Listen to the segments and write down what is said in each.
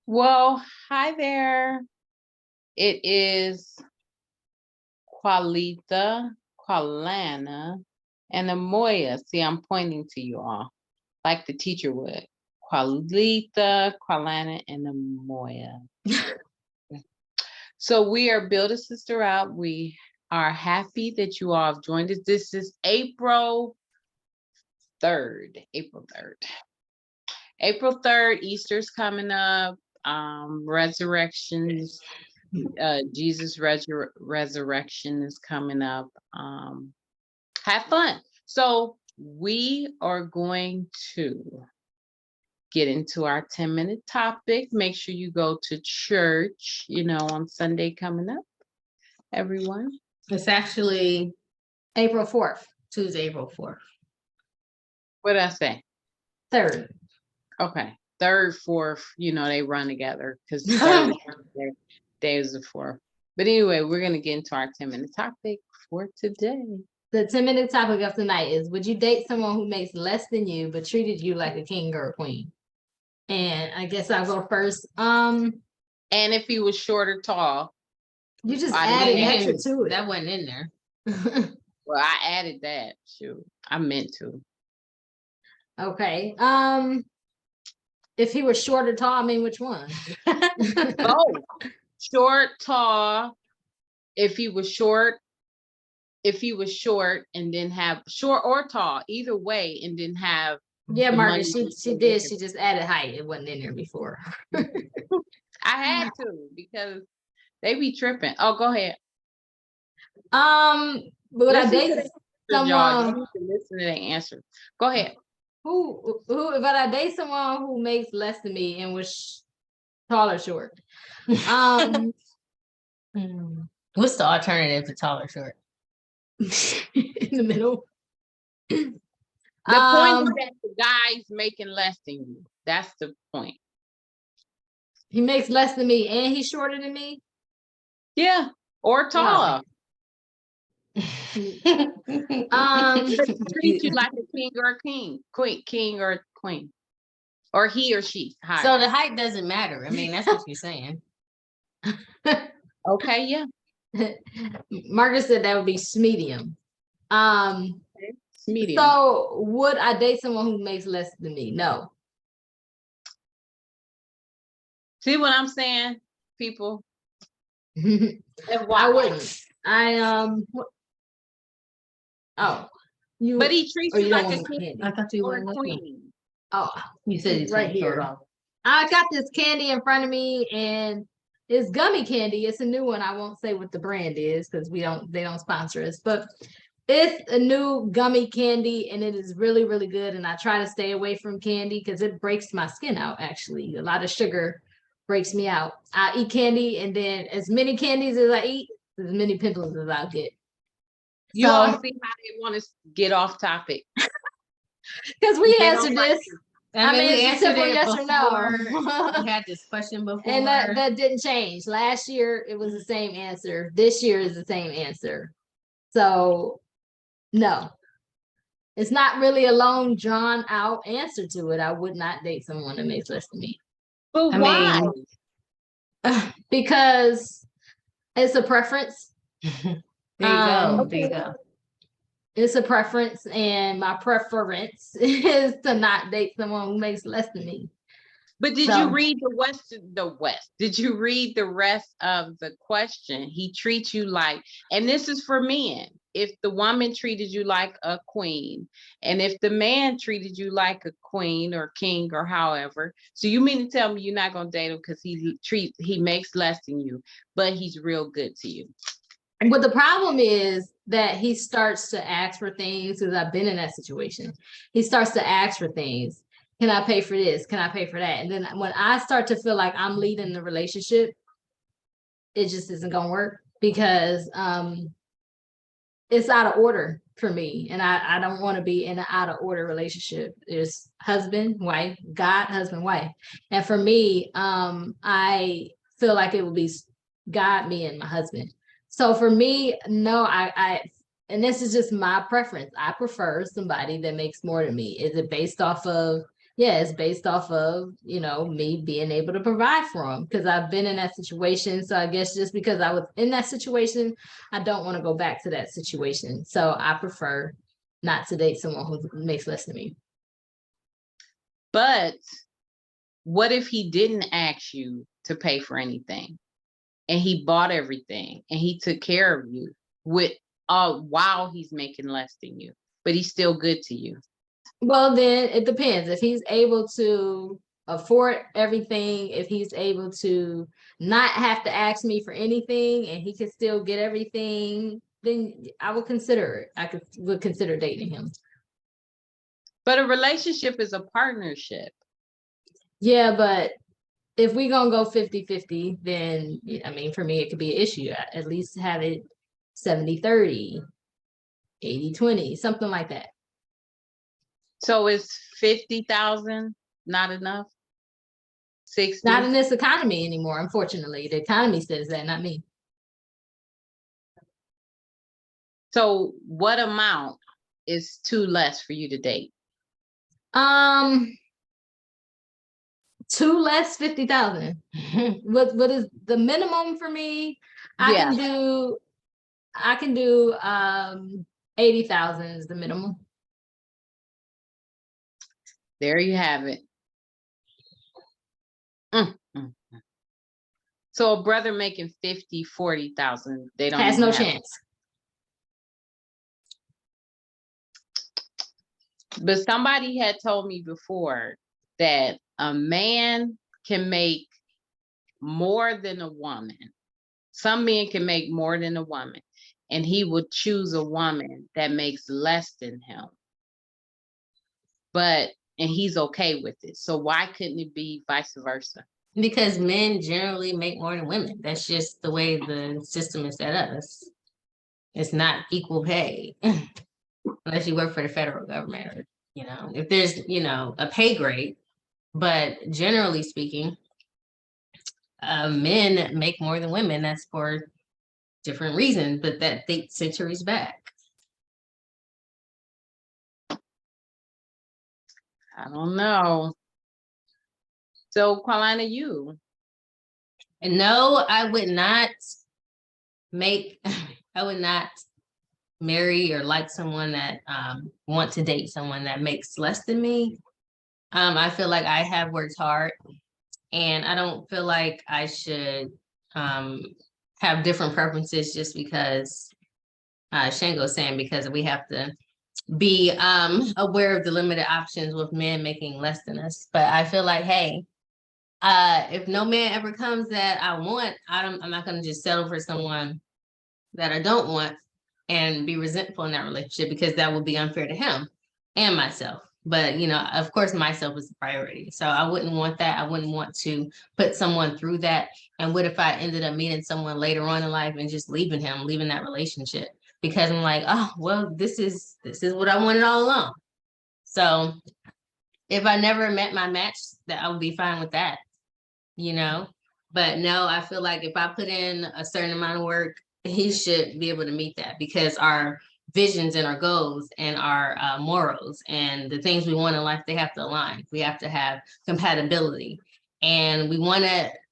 Well, hi there. It is Qualita, Qualana, and Amoya. See, I'm pointing to you all like the teacher would. Qualita, Qualana, and Amoya. So we are Build a Sister Out. We are happy that you all have joined us. This is April 3rd. April 3rd, Easter's coming up. Resurrections. Jesus resurrection is coming up. Have fun. So we are going to get into our 10-minute topic. Make sure you go to church, on Sunday coming up, everyone. It's actually April 4th, Tuesday, April 4th. What did I say? 3rd. Okay. 3rd, 4th, they run together because days the 4th. But anyway, we're going to get into our 10-minute topic for today. The 10-minute topic of tonight is, would you date someone who makes less than you but treated you like a king or a queen? And I guess I'll go first. And if he was short or tall. You just added extra to it. That wasn't in there. Well, I added that. Shoot, I meant to. Okay. If he was short or tall, I mean, which one? Both. Short, tall. If he was short and then have short or tall, either way, and then have. Yeah, Margaret, she did. She just added height. It wasn't in there before. I had to because they be tripping. Oh, go ahead. But I date someone. Listen to the answer. Go ahead. Who? If I date someone who makes less than me and was tall or short? What's the alternative to tall or short? In the middle. The point is that the guy's making less than you. That's the point. He makes less than me and he's shorter than me? Yeah. Or taller. Treat you like a king or a king or queen. Or he or she. Hi. So the height doesn't matter. I mean, that's what you're saying. Okay, yeah. Margaret said that would be medium. Medium. So would I date someone who makes less than me? No. See what I'm saying, people? I wouldn't. But he treats you like a king. I thought you Or were a queen. Oh, you said it's right here. I got this candy in front of me and it's gummy candy. It's a new one. I won't say what the brand is because they don't sponsor us, but it's a new gummy candy and it is really, really good. And I try to stay away from candy because it breaks my skin out. Actually, a lot of sugar breaks me out. I eat candy and then as many candies as I eat, as many pimples as I get. You all see how they want to get off topic. Because we answered this. I mean, we answered it yes or no. We had this question before. And that didn't change. Last year, it was the same answer. This year is the same answer. So, no. It's not really a long, drawn out answer to it. I would not date someone that makes less than me. But why? Because it's a preference. There you go. It's a preference, and my preference is to not date someone who makes less than me. But did you read the West? Did you read the rest of the question? He treats you like, and this is for men. If the woman treated you like a queen, and if the man treated you like a queen or king or however, so you mean to tell me you're not gonna date him because he makes less than you, but he's real good to you? But the problem is that he starts to ask for things, because I've been in that situation. He starts to ask for things. Can I pay for this? Can I pay for that? And then when I start to feel like I'm leading the relationship, it just isn't gonna work because it's out of order for me. And I don't want to be in an out of order relationship. There's husband, wife, God, husband, wife. And for me, I feel like it would be God, me, and my husband. So for me, no, and this is just my preference. I prefer somebody that makes more than me. Is it based off of yeah, it's based off of, me being able to provide for him because I've been in that situation. So I guess just because I was in that situation, I don't want to go back to that situation. So I prefer not to date someone who makes less than me. But what if he didn't ask you to pay for anything and he bought everything and he took care of you while he's making less than you, but he's still good to you? Well, then it depends. If he's able to afford everything, if he's able to not have to ask me for anything and he can still get everything, then I would consider it. Would consider dating him. But a relationship is a partnership. Yeah, but if we gonna go 50-50, then I mean, for me, it could be an issue. At least have it 70-30, 80-20, something like that. So is 50,000 not enough? 60? Not in this economy anymore, unfortunately. The economy says that, not me. So what amount is too less for you to date? Two less, 50,000. What is the minimum for me? Yeah. I can do 80,000 is the minimum. There you have it. So a brother making 50, 40,000, they don't has even no have chance. But somebody had told me before that a man can make more than a woman. Some men can make more than a woman, and he would choose a woman that makes less than him. And he's okay with it. So why couldn't it be vice versa? Because men generally make more than women. That's just the way the system is set up. It's not equal pay unless you work for the federal government, or, if there's, a pay grade. But generally speaking, men make more than women. That's for different reasons, but that dates centuries back. I don't know. So Carlina, you? And no, I would not I would not marry or like someone that want to date someone that makes less than me. I feel like I have worked hard, and I don't feel like I should have different preferences just because Shango's saying, because we have to be aware of the limited options with men making less than us. But I feel like, hey, if no man ever comes that I want, I'm not going to just settle for someone that I don't want and be resentful in that relationship, because that would be unfair to him and myself. But, of course, myself is the priority. So I wouldn't want that. I wouldn't want to put someone through that. And what if I ended up meeting someone later on in life and just leaving that relationship? Because I'm like, oh, well, this is what I wanted all along. So if I never met my match, that I would be fine with that, But no, I feel like if I put in a certain amount of work, he should be able to meet that, because our visions and our goals and our morals and the things we want in life, they have to align. We have to have compatibility. And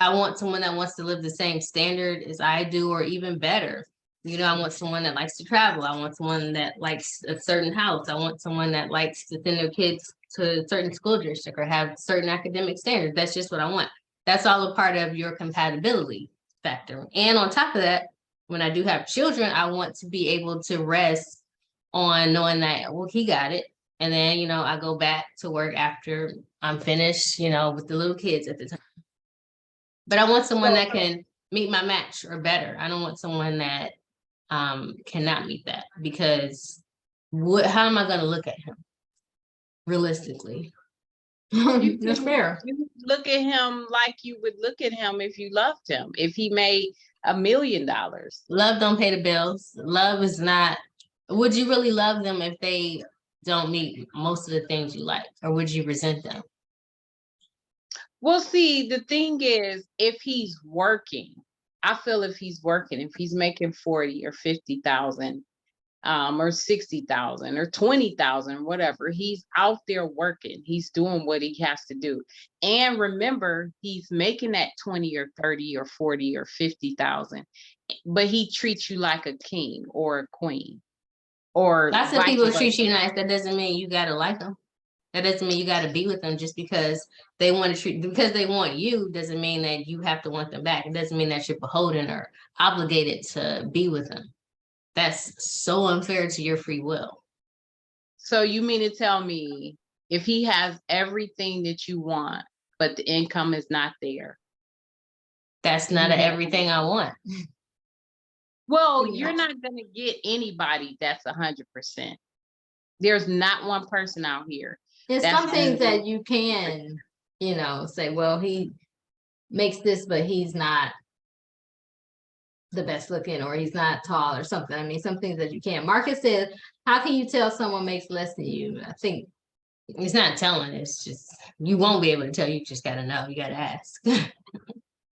I want someone that wants to live the same standard as I do, or even better. I want someone that likes to travel. I want someone that likes a certain house. I want someone that likes to send their kids to a certain school district or have certain academic standards. That's just what I want. That's all a part of your compatibility factor. And on top of that, when I do have children, I want to be able to rest on knowing that, well, he got it. And then, I go back to work after I'm finished, with the little kids at the time. But I want someone that can meet my match or better. I don't want someone that cannot meet that, because how am I going to look at him realistically? That's fair. You look at him like you would look at him if you loved him, if he made $1 million. Love don't pay the bills. Love is not. Would you really love them if they don't meet most of the things you like, or would you resent them? Well, see, the thing is, if he's working, I feel if he's working, if he's making 40 or 50,000, or 60,000 or 20,000, whatever. He's out there working. He's doing what he has to do. And remember, he's making that 20 or 30 or 40 or 50,000, but he treats you like a king or a queen. Or That's if vice people versa. treat you nice. That doesn't mean you gotta like them. That doesn't mean you gotta be with them just because they want to treat, because they want you, doesn't mean that you have to want them back. It doesn't mean that you're beholden or obligated to be with them. That's so unfair to your free will. So you mean to tell me if he has everything that you want, but the income is not there? That's not Mhm. everything I want. Well, Yeah. you're not gonna get anybody that's 100%. There's not one person out here. There's That's some things gonna that you can, you know, say, well, he makes this, but he's not the best looking, or he's not tall or something. I mean, some things that you can. Marcus said, how can you tell someone makes less than you? I think It's not telling, it's just, you won't be able to tell, you just gotta know, you gotta ask.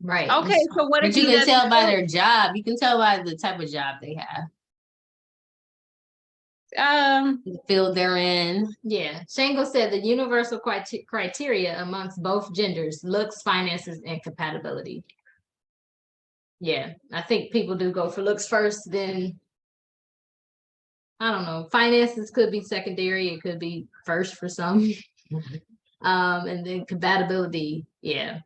right. Okay, so what But if you he can doesn't tell by feel- their job, you can tell by the type of job they have, the field they're in. Yeah. Shango said the universal criteria amongst both genders: looks, finances, and compatibility. Yeah, I think people do go for looks first, then I don't know. Finances could be secondary, it could be first for some. And then compatibility, yeah.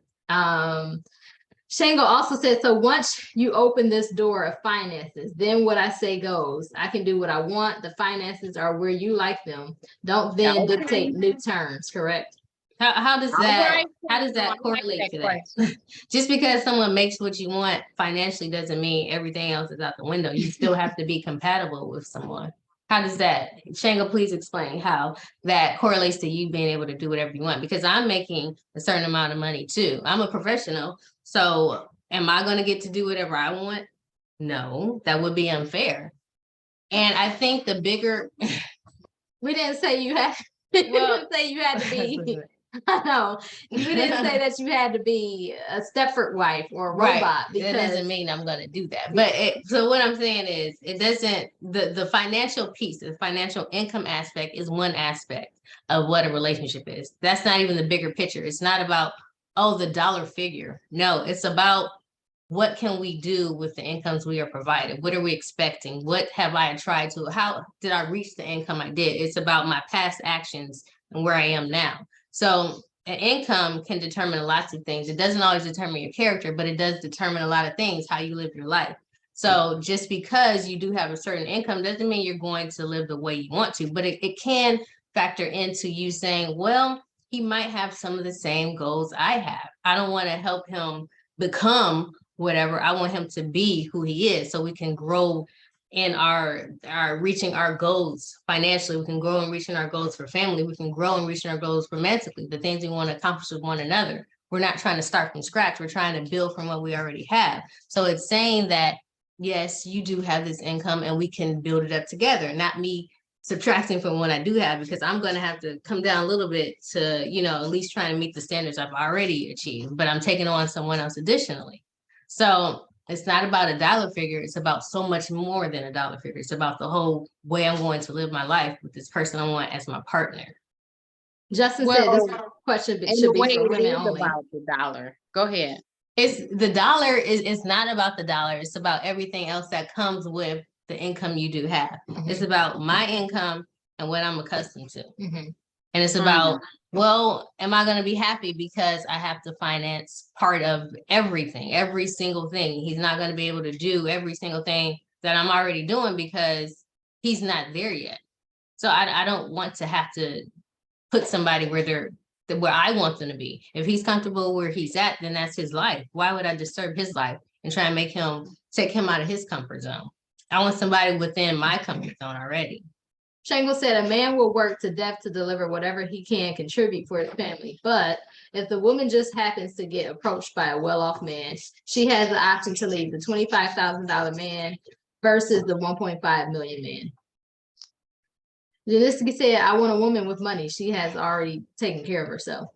Shango also said, so once you open this door of finances, then what I say goes. I can do what I want. The finances are where you like them. Don't then Okay. dictate new terms, correct? How does All that, right, how does Shango, I that like correlate that to that? question. Just because someone makes what you want financially doesn't mean everything else is out the window. You still have to be compatible with someone. How does that, Shango, please explain how that correlates to you being able to do whatever you want? Because I'm making a certain amount of money too. I'm a professional. So am I gonna get to do whatever I want? No, that would be unfair. And I think the bigger, We didn't say you had, we Well- didn't say you had to be, I know, we didn't say that you had to be a Stepford wife or a robot, That because doesn't mean I'm gonna do that. But so what I'm saying is, it doesn't, the financial piece, the financial income aspect is one aspect of what a relationship is. That's not even the bigger picture. It's not about, oh, the dollar figure. No, it's about what can we do with the incomes we are provided? What are we expecting? What have I tried to, how did I reach the income I did? It's about my past actions and where I am now. So an income can determine lots of things. It doesn't always determine your character, but it does determine a lot of things, how you live your life. So just because you do have a certain income doesn't mean you're going to live the way you want to, but it can factor into you saying, well, he might have some of the same goals I have. I don't want to help him become whatever. I want him to be who he is, so we can grow in our reaching our goals financially. We can grow in reaching our goals for family. We can grow in reaching our goals romantically, the things we want to accomplish with one another. We're not trying to start from scratch. We're trying to build from what we already have. So it's saying that, yes, you do have this income and we can build it up together, not me subtracting from what I do have, because I'm going to have to come down a little bit to, you know, at least trying to meet the standards I've already achieved, but I'm taking on someone else additionally. So it's not about a dollar figure. It's about so much more than a dollar figure. It's about the whole way I'm going to live my life with this person I want as my partner. Justin said this Well, question And should the be way for it women is only. about the dollar. Go ahead. It's the dollar it's not about the dollar. It's about everything else that comes with the income you do have. It's about my income and what I'm accustomed to. Mhm. And it's about, well, am I gonna be happy because I have to finance part of everything, every single thing? He's not gonna be able to do every single thing that I'm already doing because he's not there yet. So I don't want to have to put somebody where I want them to be. If he's comfortable where he's at, then that's his life. Why would I disturb his life and try and take him out of his comfort zone? I want somebody within my comfort zone already. Shango said a man will work to death to deliver whatever he can contribute for his family. But if the woman just happens to get approached by a well-off man, she has the option to leave the $25,000 man versus the 1.5 million man. Zelensky said, I want a woman with money. She has already taken care of herself.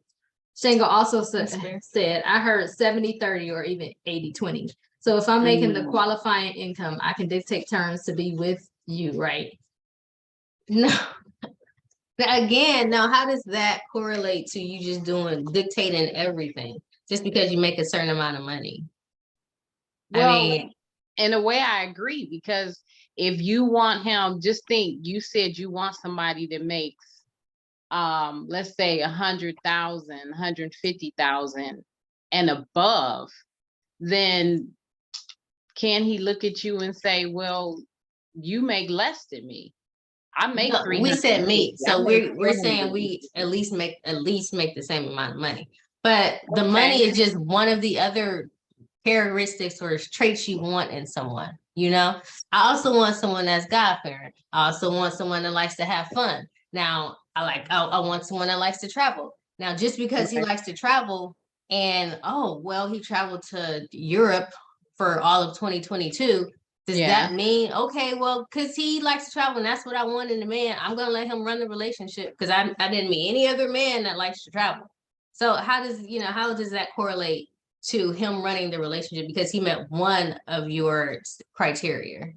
Shango also That's fair. said, I heard 70-30 or even 80-20. So if I'm making the qualifying income, I can dictate terms to be with you, right? No. Again, now how does that correlate to you just dictating everything just because you make a certain amount of money? Well, in a way, I agree, because if you want him, just think, you said you want somebody that makes, let's say 100,000, 150,000 and above, then can he look at you and say, well, you make less than me? I make No, we said 350. me, I so make we're saying we 450. at least make the same amount of money. But the Okay. money is just one of the other characteristics or traits you want in someone. You know, I also want someone that's God-fearing. I also want someone that likes to have fun. Now, I want someone that likes to travel. Now, just because he Okay. likes to travel and oh, well, he traveled to Europe for all of 2022. Does Yeah. that mean, okay, well, because he likes to travel and that's what I want in a man, I'm gonna let him run the relationship because I didn't meet any other man that likes to travel. So how does that correlate to him running the relationship because he met one of your criteria?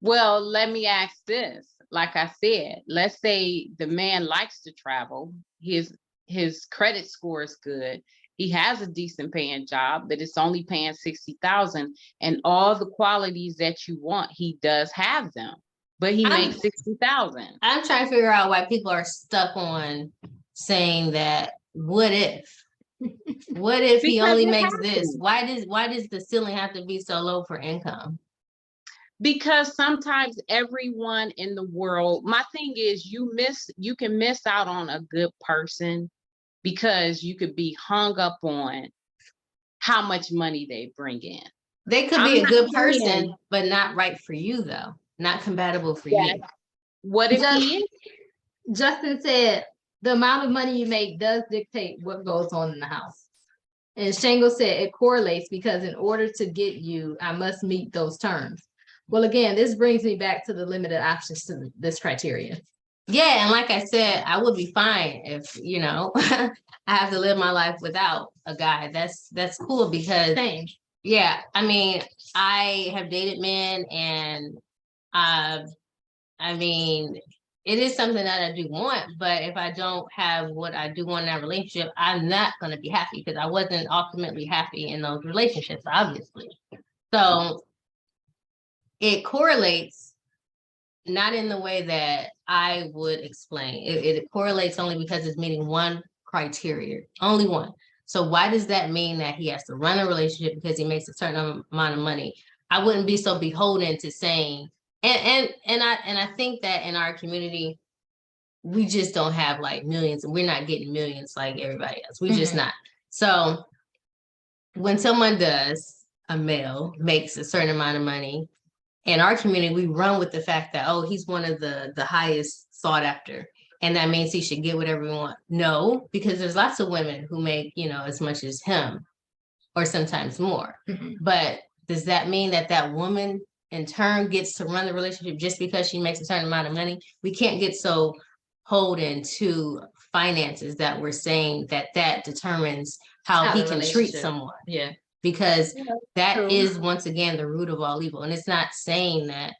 Well, let me ask this. Like I said, let's say the man likes to travel. His credit score is good. He has a decent paying job, but it's only paying 60,000. And all the qualities that you want, he does have them. But he makes 60,000. I'm trying to figure out why people are stuck on saying that what if he Because only it makes this? happens. Why does the ceiling have to be so low for income? Because sometimes everyone in the world, my thing is, you can miss out on a good person because you could be hung up on how much money they bring in. They could I'm be a not good person, saying but not right for you though. Not compatible for that. you. What if he is? Justin said the amount of money you make does dictate what goes on in the house. And Shango said it correlates because in order to get you, I must meet those terms. Well, again, this brings me back to the limited options to this criteria. Yeah, and like I said, I would be fine if, I have to live my life without a guy. That's cool because Same. yeah, I mean, I have dated men and I mean, it is something that I do want, but if I don't have what I do want in that relationship, I'm not going to be happy because I wasn't ultimately happy in those relationships, obviously. So it correlates not in the way that I would explain. It correlates only because it's meeting one criteria, only one. So why does that mean that he has to run a relationship because he makes a certain amount of money? I wouldn't be so beholden to saying, and I think that in our community, we just don't have like millions, and we're not getting millions like everybody else. We're just not. So when someone does, a male makes a certain amount of money, in our community, we run with the fact that, oh, he's one of the highest sought after. And that means he should get whatever he wants. No, because there's lots of women who make, as much as him or sometimes more. But does that mean that that woman in turn gets to run the relationship just because she makes a certain amount of money? We can't get so holden to finances that we're saying that determines how he can treat someone. Yeah. Because that True. is once again the root of all evil. And it's not saying that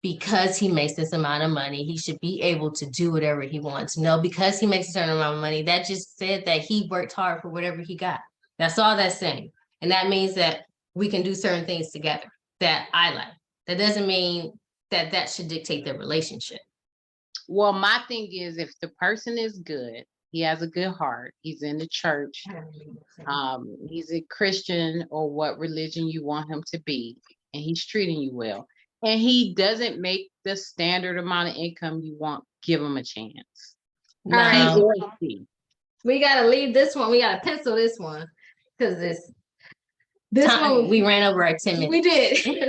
because he makes this amount of money, he should be able to do whatever he wants. No, because he makes a certain amount of money, that just said that he worked hard for whatever he got. That's all that's saying. And that means that we can do certain things together that I like. That doesn't mean that that should dictate the relationship. Well, my thing is, if the person is good, he has a good heart, he's in the church, he's a Christian or what religion you want him to be, and he's treating you well, and he doesn't make the standard amount of income you want, give him a chance. All right. No. We gotta leave this one. We gotta pencil this one because this one we ran over our 10 minutes. we did. We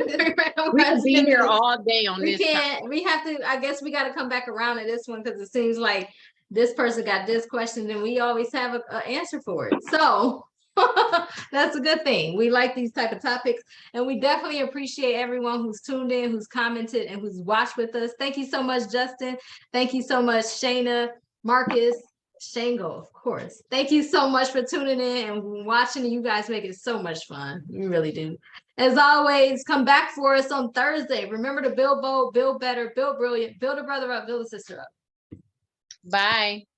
could be here all day on We this. can't. We have to. I guess we got to come back around to this one because it seems like this person got this question and we always have an answer for it. So that's a good thing. We like these type of topics, and we definitely appreciate everyone who's tuned in, who's commented, and who's watched with us. Thank you so much, Justin. Thank you so much, Shayna, Marcus, Shango, of course. Thank you so much for tuning in and watching. You guys make it so much fun. You really do. As always, come back for us on Thursday. Remember to build bold, build better, build brilliant, build a brother up, build a sister up. Bye.